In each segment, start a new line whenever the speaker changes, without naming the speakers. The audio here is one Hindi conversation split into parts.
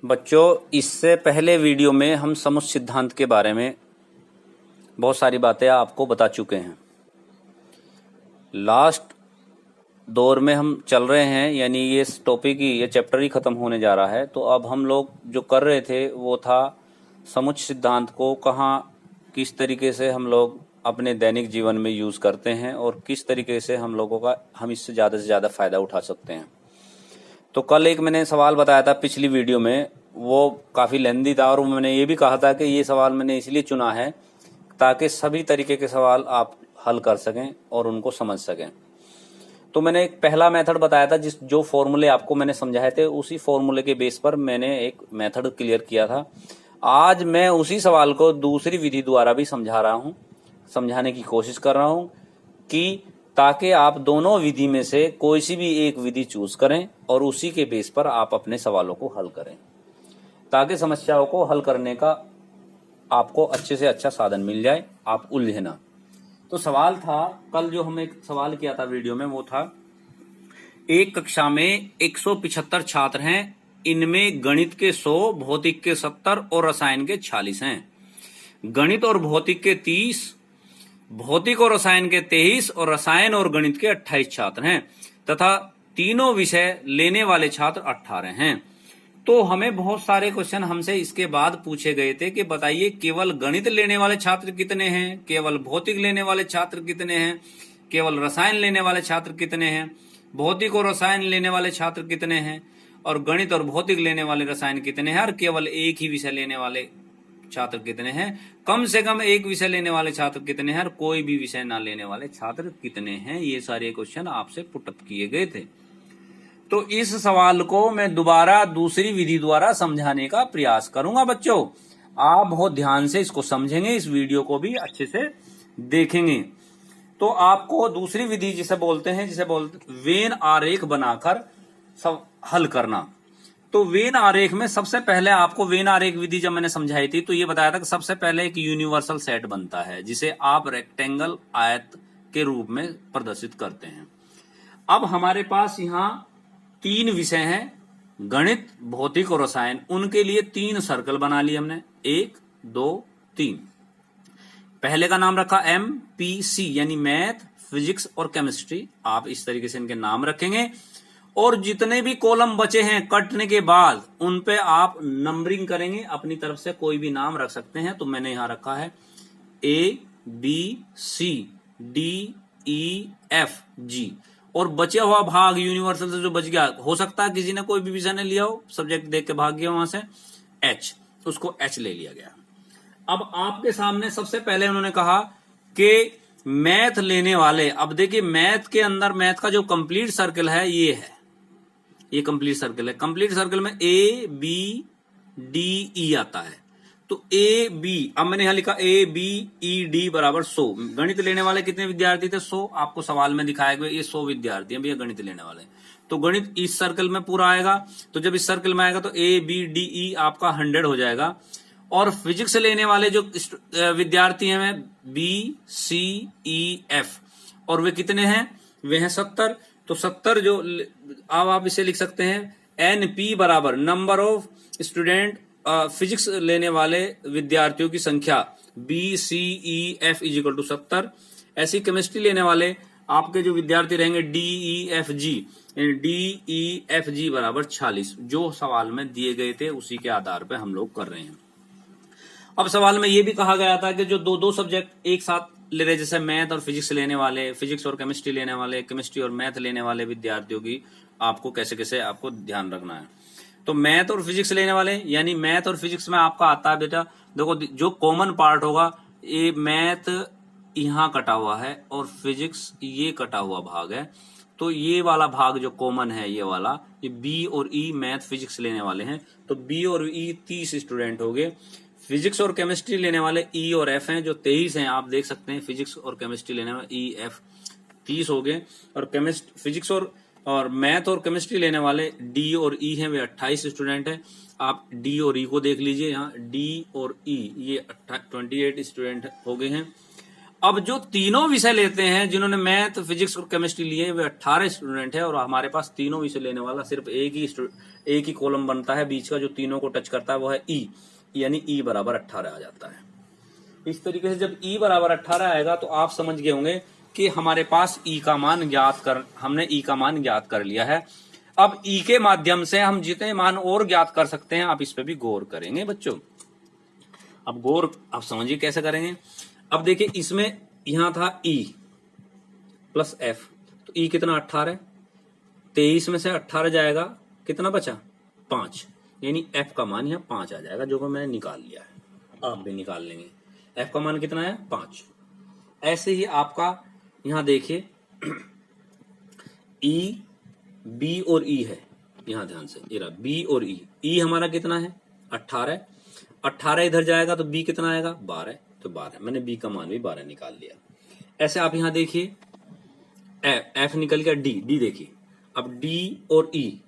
बच्चों, इससे पहले वीडियो में हम समुच्चय सिद्धांत के बारे में बहुत सारी बातें आपको बता चुके हैं। लास्ट दौर में हम चल रहे हैं, यानी ये टॉपिक ही, ये चैप्टर ही खत्म होने जा रहा है। तो अब हम लोग जो कर रहे थे वो था समुच्चय सिद्धांत को कहाँ किस तरीके से हम लोग अपने दैनिक जीवन में यूज़ करते हैं और किस तरीके से हम इससे ज़्यादा फ़ायदा उठा सकते हैं। तो कल एक मैंने सवाल बताया था पिछली वीडियो में, वो काफ़ी लेंदी था और मैंने ये भी कहा था कि ये सवाल मैंने इसलिए चुना है ताकि सभी तरीके के सवाल आप हल कर सकें और उनको समझ सकें। तो मैंने एक पहला मेथड बताया था, जो फॉर्मूले आपको मैंने समझाए थे उसी फॉर्मूले के बेस पर मैंने एक मेथड क्लियर किया था। आज मैं उसी सवाल को दूसरी विधि द्वारा भी समझाने की कोशिश कर रहा हूँ कि ताकि आप दोनों विधि में से कोई सी भी एक विधि चूज करें और उसी के बेस पर आप अपने सवालों को हल करें, ताकि समस्याओं को हल करने का आपको अच्छे से अच्छा साधन मिल जाए, आप उलझे ना। तो सवाल था, कल जो हम एक सवाल किया था वीडियो में, वो था एक कक्षा में 175 छात्र हैं, इनमें गणित के 100, भौतिक के 70 और रसायन के 46 हैं। गणित और भौतिक के 30, भौतिक और रसायन के 23 और रसायन और गणित के 28 छात्र हैं तथा तीनों विषय लेने वाले छात्र 18 हैं। तो हमें बहुत सारे क्वेश्चन हमसे इसके बाद पूछे गए थे कि बताइए केवल गणित लेने वाले छात्र कितने हैं, केवल भौतिक लेने वाले छात्र कितने हैं, केवल रसायन लेने वाले छात्र कितने हैं, भौतिक और रसायन लेने वाले छात्र कितने हैं, और गणित और भौतिक लेने वाले रसायन कितने हैं, और केवल एक ही विषय लेने वाले छात्र कितने हैं, कम से कम एक विषय लेने वाले छात्र कितने हैं, और कोई भी विषय ना लेने वाले छात्र कितने हैं। ये सारे क्वेश्चन आपसे पुटअप किए गए थे। तो इस सवाल को मैं दोबारा दूसरी विधि द्वारा समझाने का प्रयास करूंगा। बच्चों, आप बहुत ध्यान से इसको समझेंगे, इस वीडियो को भी अच्छे से देखेंगे। तो आपको दूसरी विधि जिसे बोलते वेन आरेख बनाकर सब हल करना। तो वेन आरेख में सबसे पहले आपको वेन आरेख विधि जब मैंने समझाई थी तो ये बताया था कि सबसे पहले एक यूनिवर्सल सेट बनता है जिसे आप रेक्टेंगल आयत के रूप में प्रदर्शित करते हैं। अब हमारे पास यहाँ 3 विषय हैं, गणित, भौतिक और रसायन। उनके लिए 3 सर्कल बना लिए हमने, 1, 2, 3। पहले का नाम रखा MPC यानी मैथ, फिजिक्स और केमिस्ट्री। आप इस तरीके से इनके नाम रखेंगे और जितने भी कॉलम बचे हैं कटने के बाद उन पे आप नंबरिंग करेंगे, अपनी तरफ से कोई भी नाम रख सकते हैं। तो मैंने यहां रखा है ABCDEFG, और बचा हुआ भाग यूनिवर्सल से जो बच गया, हो सकता है किसी ने कोई भी विषय ने लिया हो, सब्जेक्ट देख के भाग गया वहां से, H, उसको H ले लिया गया। अब आपके सामने सबसे पहले उन्होंने कहा कि मैथ लेने वाले, अब देखिए मैथ के अंदर मैथ का जो कंप्लीट सर्कल है ये है, ये कंप्लीट सर्कल है। कंप्लीट सर्कल में ABDE आता है। तो AB, अब मैंने यहां लिखा ABED बराबर 100। गणित लेने वाले कितने विद्यार्थी थे? 100। आपको सवाल में दिखाया गया ये 100 विद्यार्थी हैं भैया गणित लेने वाले। तो गणित इस सर्कल में पूरा आएगा। तो जब इस सर्कल में आएगा तो ABDE आपका 100 हो जाएगा। और फिजिक्स लेने वाले जो विद्यार्थी हैं BCEF, और वे कितने हैं? वे हैं 70। तो 70 जो, अब आप इसे लिख सकते हैं NP बराबर नंबर ऑफ स्टूडेंट, फिजिक्स लेने वाले विद्यार्थियों की संख्या, BCEF इज इक्वल टू 70। ऐसी केमिस्ट्री लेने वाले आपके जो विद्यार्थी रहेंगे DEFG बराबर 46। जो सवाल में दिए गए थे उसी के आधार पर हम लोग कर रहे हैं। अब सवाल में यह भी कहा गया था कि जो दो सब्जेक्ट एक साथ ले रहे, जैसे मैथ और फिजिक्स लेने वाले, फिजिक्स और केमिस्ट्री लेने वाले, केमिस्ट्री और मैथ लेने वाले विद्यार्थियों की आपको कैसे आपको ध्यान रखना है। तो मैथ और फिजिक्स लेने वाले, यानी मैथ और फिजिक्स में आपका आता है बेटा, देखो जो कॉमन पार्ट होगा, ये मैथ यहां कटा हुआ है और फिजिक्स ये कटा हुआ भाग है। तो ये वाला भाग जो कॉमन है, ये वाला, ये B और E मैथ फिजिक्स लेने वाले हैं। तो B और E 30 स्टूडेंट हो गए। फिजिक्स और केमिस्ट्री लेने वाले E और F हैं जो 23 हैं, आप देख सकते हैं। फिजिक्स और केमिस्ट्री लेने वाले EF 30 हो गए। और फिजिक्स और मैथ और केमिस्ट्री लेने वाले D और E हैं, वे 28 स्टूडेंट हैं। आप D और E को देख लीजिए, यहाँ D और E ये 28 स्टूडेंट हो गए हैं। अब जो तीनों विषय लेते हैं, जिन्होंने मैथ, फिजिक्स और केमिस्ट्री लिए, वे 18 स्टूडेंट है, और हमारे पास तीनों विषय लेने वाला सिर्फ एक ही कॉलम बनता है, बीच का जो तीनों को टच करता है वो है ई, यानी ई बराबर 18 आ जाता है। इस तरीके से जब ई बराबर 18 आएगा तो आप समझ गए होंगे कि हमारे पास ई का मान हमने ई का मान ज्ञात कर लिया है। अब ई के माध्यम से हम जितने मान और ज्ञात कर सकते हैं, आप इस पे भी गौर करेंगे बच्चों। अब गौर आप समझिए कैसे करेंगे। अब देखिए, इसमें यहां था ई प्लस एफ, तो ई कितना 18, 23 में से 18 जाएगा, कितना बचा 5, यानी एफ का मान यहाँ 5 आ जाएगा, जो कि मैंने निकाल लिया है। आप भी निकाल लेंगे, एफ का मान कितना है 5। ऐसे ही आपका यहां देखिए ई, बी और ई है, यहां ध्यान से, ये रहा बी और ई हमारा कितना है 18, 18 इधर जाएगा तो बी कितना आएगा 12, तो 12, मैंने बी का मान भी 12 निकाल लिया। ऐसे आप यहां देखिए एफ निकल गया, डी देखिए, अब डी और ई,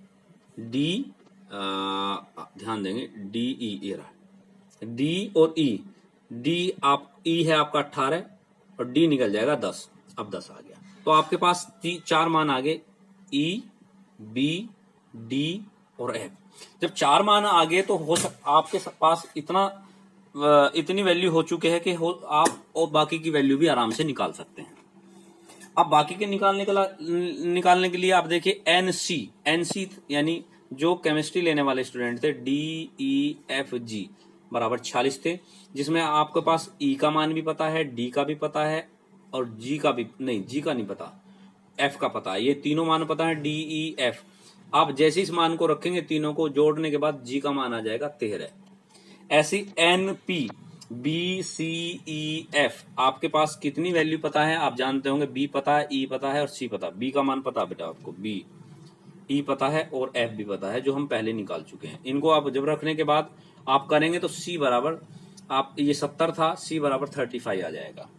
डी ध्यान देंगे, डी ई, ये रहा डी और ई, डी आप ई है आपका 18 और डी निकल जाएगा 10, अब 10 आ गया, तो आपके पास 4 मान आ गए, ई, बी, डी और एफ। जब 4 मान आ गए तो आपके पास इतनी वैल्यू हो चुके हैं कि आप और बाकी की वैल्यू भी आराम से निकाल सकते हैं। अब बाकी के निकालने के लिए आप देखिए एनसी यानी जो केमिस्ट्री लेने वाले स्टूडेंट थे, डी ई एफ जी बराबर 46 थे, जिसमें आपके पास ई का मान भी पता है, डी का भी पता है और जी का नहीं पता, एफ का पता है, ये तीनों मान पता है, डी ई एफ। आप जैसे इस मान को रखेंगे, तीनों को जोड़ने के बाद जी का मान आ जाएगा 13। ऐसी N P, B C E F, आपके पास कितनी वैल्यू पता है आप जानते होंगे, बी पता है, ई पता है और सी पता है। बी का मान पता है बेटा आपको, बी, ई पता है और एफ भी पता है, जो हम पहले निकाल चुके हैं। इनको आप जब रखने के बाद आप करेंगे तो सी बराबर, आप ये 70 था, सी बराबर 35 आ जाएगा।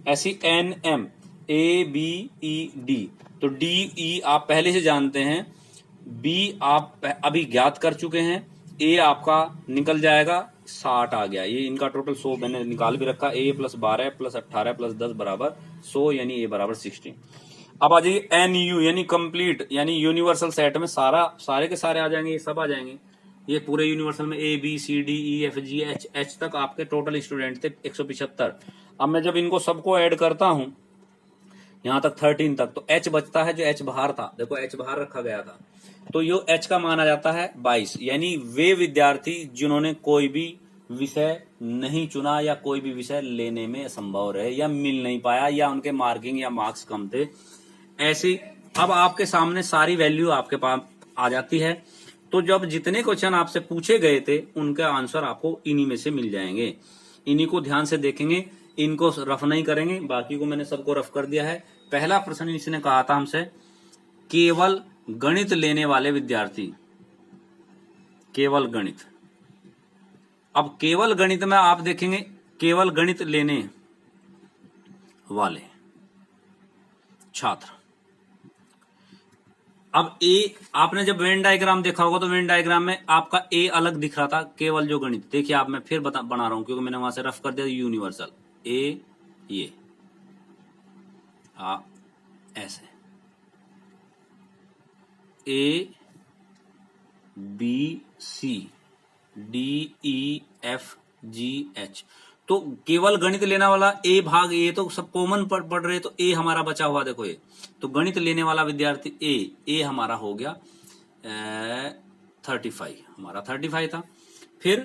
ऐसी N M, A B E D, तो डी ई आप पहले से जानते हैं, बी आप अभी ज्ञात कर चुके हैं, ए आपका निकल जाएगा 60 आ गया, ये इनका टोटल 100 मैंने निकाल भी रखा, ए प्लस 12 प्लस 18 प्लस 10 बराबर 100, यानी ए बराबर 16। अब आ जाइए एन यू, यानी कंप्लीट, यानी यूनिवर्सल सेट में सारे के सारे आ जाएंगे, ये सब आ जाएंगे, ये पूरे यूनिवर्सल में A B C D E F G H तक आपके टोटल स्टूडेंट थे 175। अब मैं जब इनको सबको ऐड करता हूं यहां तक 13 तक, तो एच बचता है, जो एच बाहर था, देखो एच बाहर रखा गया था, तो यो एच का मान आ जाता है 22। यानी वे विद्यार्थी जिन्होंने कोई भी विषय नहीं चुना या कोई भी विषय लेने में असंभव रहे या मिल नहीं पाया या उनके मार्किंग या मार्क्स कम थे, ऐसी अब आपके सामने सारी वैल्यू आपके पास आ जाती है। तो जब जितने क्वेश्चन आपसे पूछे गए थे उनका आंसर आपको इन्हीं में से मिल जाएंगे। इन्हीं को ध्यान से देखेंगे, इनको रफ नहीं करेंगे, बाकी को मैंने सबको रफ कर दिया है। पहला प्रश्न इसने कहा था हमसे, केवल गणित लेने वाले विद्यार्थी, केवल गणित। अब केवल गणित में आप देखेंगे, केवल गणित लेने वाले छात्र। अब ए, आपने जब वेन डायग्राम देखा होगा तो वेन डायग्राम में आपका ए अलग दिख रहा था, केवल जो गणित, देखिए आप मैं फिर बना रहा हूं क्योंकि मैंने वहां से रफ कर दिया, यूनिवर्सल ए, ये ऐसे A B C D E F G H, तो केवल गणित लेने वाला ए भाग, ये तो सब कॉमन पढ़ रहे, तो ए हमारा बचा हुआ देखो ये, तो गणित लेने वाला विद्यार्थी ए हमारा हो गया 35, हमारा 35 था। फिर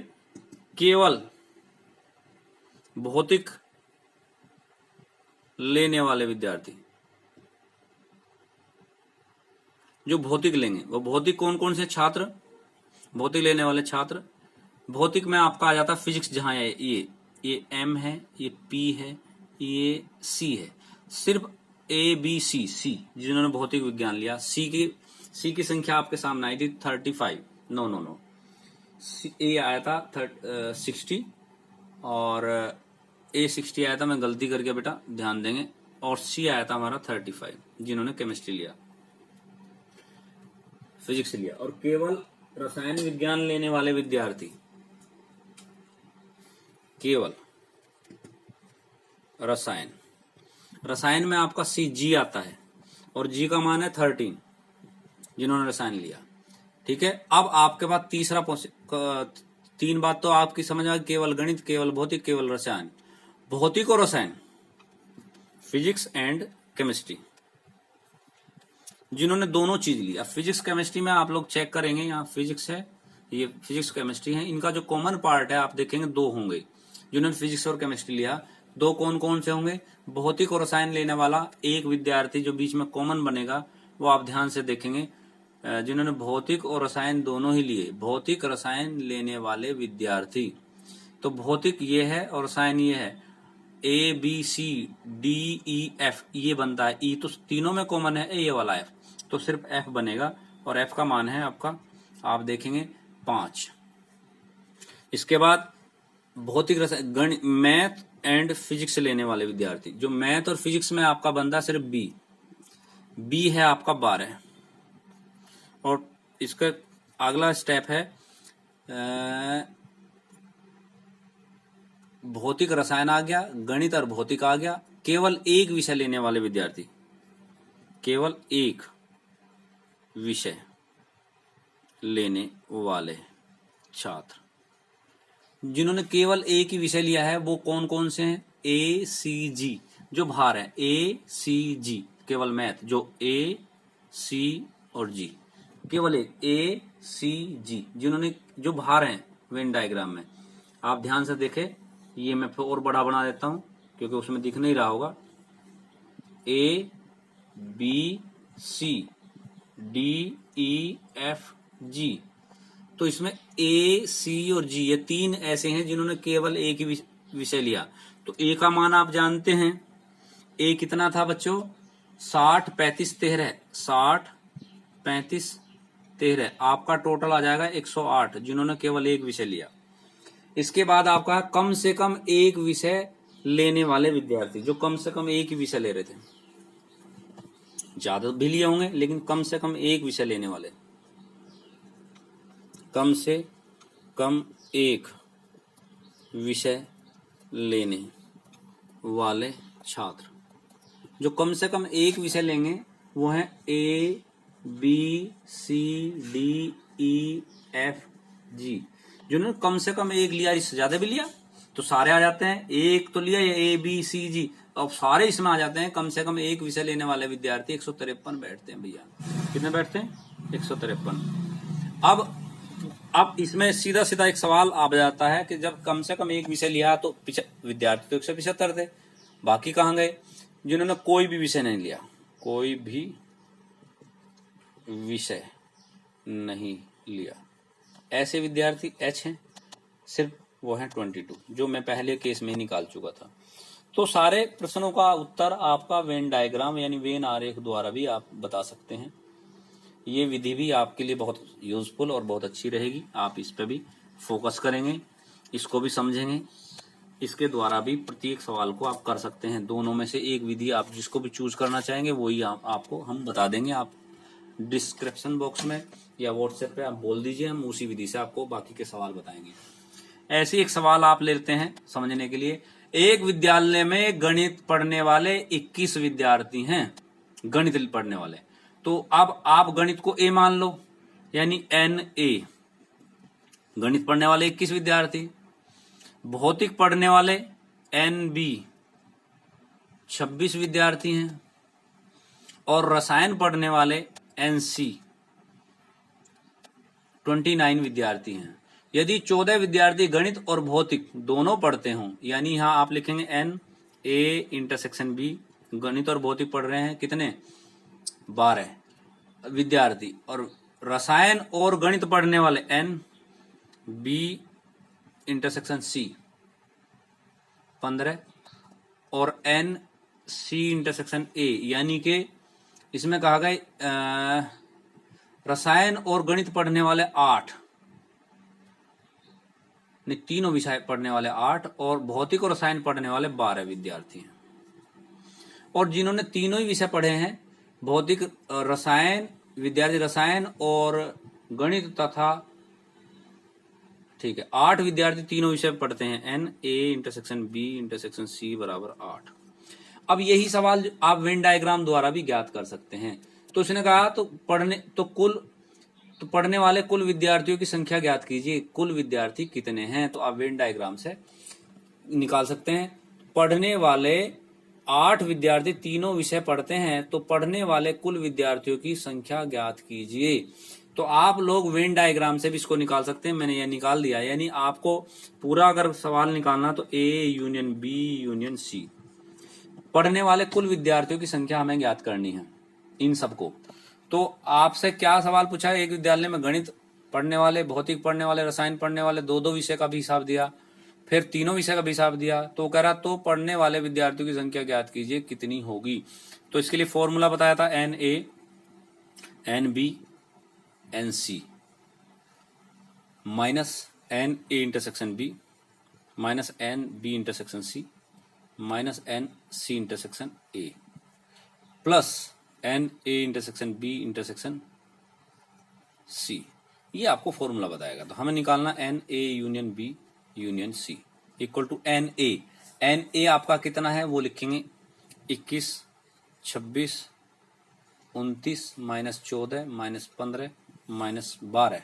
केवल भौतिक लेने वाले विद्यार्थी, जो भौतिक लेंगे वो भौतिक कौन कौन से छात्र, भौतिक लेने वाले छात्र, भौतिक में आपका आ जाता फिजिक्स, जहां है ये एम है, ये पी है, ये सी है, सिर्फ ए बी सी जिन्होंने भौतिक विज्ञान लिया, सी की संख्या आपके सामने आई थी 35, नो ए आया था 60 और ए 60 आया था, मैं गलती करके बेटा ध्यान देंगे, और सी आया था हमारा 35 जिन्होंने केमिस्ट्री लिया, फिजिक्स लिया। और केवल रसायन विज्ञान लेने वाले विद्यार्थी, केवल रसायन रसायन में आपका सी जी आता है और जी का मान है 13 जिन्होंने रसायन लिया। ठीक है, अब आपके पास तीसरा 3 बात तो आपकी समझ आ गई, केवल गणित, केवल भौतिक, केवल रसायन। भौतिक और रसायन, फिजिक्स एंड केमिस्ट्री, जिन्होंने दोनों चीज ली। अब फिजिक्स केमिस्ट्री में आप लोग चेक करेंगे, यहाँ फिजिक्स है, ये फिजिक्स केमिस्ट्री है, इनका जो कॉमन पार्ट है आप देखेंगे 2 होंगे। जिन्होंने फिजिक्स और केमिस्ट्री लिया, 2 कौन कौन से होंगे? भौतिक और रसायन लेने वाला एक विद्यार्थी, जो बीच में कॉमन बनेगा वो आप ध्यान से देखेंगे। जिन्होंने भौतिक और रसायन दोनों ही लिए, भौतिक रसायन लेने वाले विद्यार्थी, तो भौतिक ये है और रसायन ये है, A B C D E F ये बनता है। ई तो तीनों में कॉमन है, ये वाला एफ, तो सिर्फ एफ बनेगा और एफ का मान है आपका, आप देखेंगे 5। इसके बाद भौतिक रसायन, गणित, मैथ एंड फिजिक्स लेने वाले विद्यार्थी, जो मैथ और फिजिक्स में आपका बनता है सिर्फ बी है आपका 12। और इसका अगला स्टेप है भौतिक रसायन आ गया, गणित और भौतिक आ गया। केवल एक विषय लेने वाले विद्यार्थी, केवल एक विषय लेने वाले छात्र, जिन्होंने केवल एक ही विषय लिया है वो कौन कौन से हैं? ए सी जी जो भार है, ए सी जी केवल मैथ, जो ए सी और जी, केवल एक ए सी जी, जिन्होंने जो भार हैं वेन डायग्राम में आप ध्यान से देखें। ये मैं और बड़ा बना देता हूं क्योंकि उसमें दिख नहीं रहा होगा। A B C D E F G, तो इसमें ए सी और जी ये 3 ऐसे हैं जिन्होंने केवल एक ही विषय लिया। तो ए का मान आप जानते हैं, ए कितना था बच्चों? 60 35 13, 60 35 13, आपका टोटल आ जाएगा 108 जिन्होंने केवल एक विषय लिया। इसके बाद आपका कम से कम एक विषय लेने वाले विद्यार्थी, जो कम से कम एक ही विषय ले रहे थे, ज्यादा भी लिए होंगे लेकिन कम से कम एक विषय लेने वाले, कम से कम एक विषय लेने वाले छात्र, जो कम से कम एक विषय लेंगे वो है A B C D E F G, जिन्होंने कम से कम एक लिया, इससे ज्यादा भी लिया तो सारे आ जाते हैं। एक तो लिया ए बी सी जी, अब सारे इसमें आ जाते हैं। कम से कम एक विषय लेने वाले विद्यार्थी 153 बैठते हैं भैया। कितने बैठते हैं? 153। अब इसमें सीधा सीधा एक सवाल आ जाता है कि जब कम से कम एक विषय लिया तो विद्यार्थी तो 175 थे, बाकी कहाँ गए? जिन्होंने कोई भी विषय नहीं लिया, कोई भी विषय नहीं लिया, ऐसे विद्यार्थी एच हैं, सिर्फ वो है 22, जो मैं पहले केस में निकाल चुका था। तो सारे प्रश्नों का उत्तर आपका वेन डायग्राम यानी वेन आरेख द्वारा भी आप बता सकते हैं। ये विधि भी आपके लिए बहुत यूजफुल और बहुत अच्छी रहेगी। आप इस पे भी फोकस करेंगे, इसको भी समझेंगे, इसके द्वारा भी प्रत्येक सवाल को आप कर सकते हैं। दोनों में से एक विधि आप जिसको भी चूज करना चाहेंगे वही आपको हम बता देंगे। आप डिस्क्रिप्शन बॉक्स में या व्हाट्सएप पे आप बोल दीजिए, हम उसी विधि से आपको बाकी के सवाल बताएंगे। ऐसे एक सवाल आप लेते हैं समझने के लिए। एक विद्यालय में गणित पढ़ने वाले 21 विद्यार्थी हैं, गणित पढ़ने वाले। तो अब आप गणित को ए मान लो, यानी एन ए, गणित पढ़ने वाले 21 विद्यार्थी। भौतिक पढ़ने वाले एन बी 26 विद्यार्थी हैं, और रसायन पढ़ने वाले एन सी 29 विद्यार्थी हैं। यदि 14 विद्यार्थी गणित और भौतिक दोनों पढ़ते हों, यानी यहां आप लिखेंगे एन ए इंटरसेक्शन बी, गणित और भौतिक पढ़ रहे हैं कितने? 12 विद्यार्थी, और रसायन और गणित पढ़ने वाले एन बी इंटरसेक्शन सी 15, और एन सी इंटरसेक्शन ए, यानी कि इसमें कहा गया रसायन और गणित पढ़ने वाले 8, तीनों विषय पढ़ने वाले 8, और भौतिक और रसायन पढ़ने वाले 12 विद्यार्थी हैं। और जिन्होंने तीनों ही विषय पढ़े हैं, भौतिक रसायन विद्यार्थी, रसायन और गणित तथा, ठीक है, 8 विद्यार्थी तीनों विषय पढ़ते हैं, N A intersection B intersection C बराबर 8। अब यही सवाल आप वेन डायग्राम द्वारा भी ज्ञात कर सकते हैं। तो उसने कहा तो पढ़ने वाले कुल विद्यार्थियों की संख्या ज्ञात कीजिए, कुल विद्यार्थी कितने हैं, तो आप वेन डायग्राम से निकाल सकते हैं। पढ़ने वाले 8 विद्यार्थी तीनों विषय पढ़ते हैं, तो पढ़ने वाले कुल विद्यार्थियों की संख्या ज्ञात कीजिए। तो आप लोग वेन डायग्राम से भी इसको निकाल सकते हैं, मैंने ये निकाल दिया। यानी आपको पूरा अगर सवाल निकालना तो A union B union C, पढ़ने वाले कुल विद्यार्थियों की संख्या हमें ज्ञात करनी है इन सबको। तो आपसे क्या सवाल पूछा है, एक विद्यालय में गणित पढ़ने वाले, भौतिक पढ़ने वाले, रसायन पढ़ने वाले 2-2 विषय का भी हिसाब दिया, फिर तीनों विषय का भी हिसाब दिया। तो कह रहा तो पढ़ने वाले विद्यार्थियों की संख्या ज्ञात कीजिए कितनी होगी। तो इसके लिए फॉर्मूला बताया था N A N B N C minus N A intersection B minus N B intersection C minus N C intersection A plus N A intersection B intersection C. ये आपको फॉर्मूला बताएगा। तो हमें निकालना N A union B union C equal to N A. N A आपका कितना है वो लिखेंगे 21, 26, 29 माइनस 14 माइनस 15 माइनस 12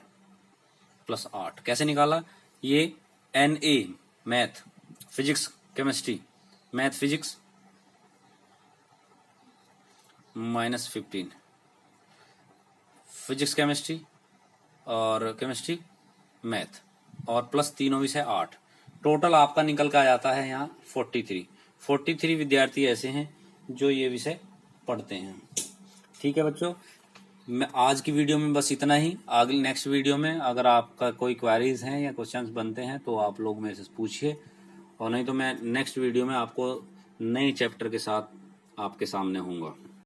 प्लस 8। कैसे निकाला ये N A math physics chemistry, math physics minus 15, physics chemistry और केमिस्ट्री मैथ और प्लस तीनों विषय 8। टोटल आपका निकल का जाता है यहाँ 43 विद्यार्थी ऐसे हैं जो ये विषय पढ़ते हैं। ठीक है बच्चों, मैं आज की वीडियो में बस इतना ही। अगली नेक्स्ट वीडियो में अगर आपका कोई क्वेरीज हैं या क्वेश्चंस बनते हैं तो आप लोग मेरे से पूछिए, और नहीं तो मैं नेक्स्ट वीडियो में आपको नए चैप्टर के साथ आपके सामने हूँगा।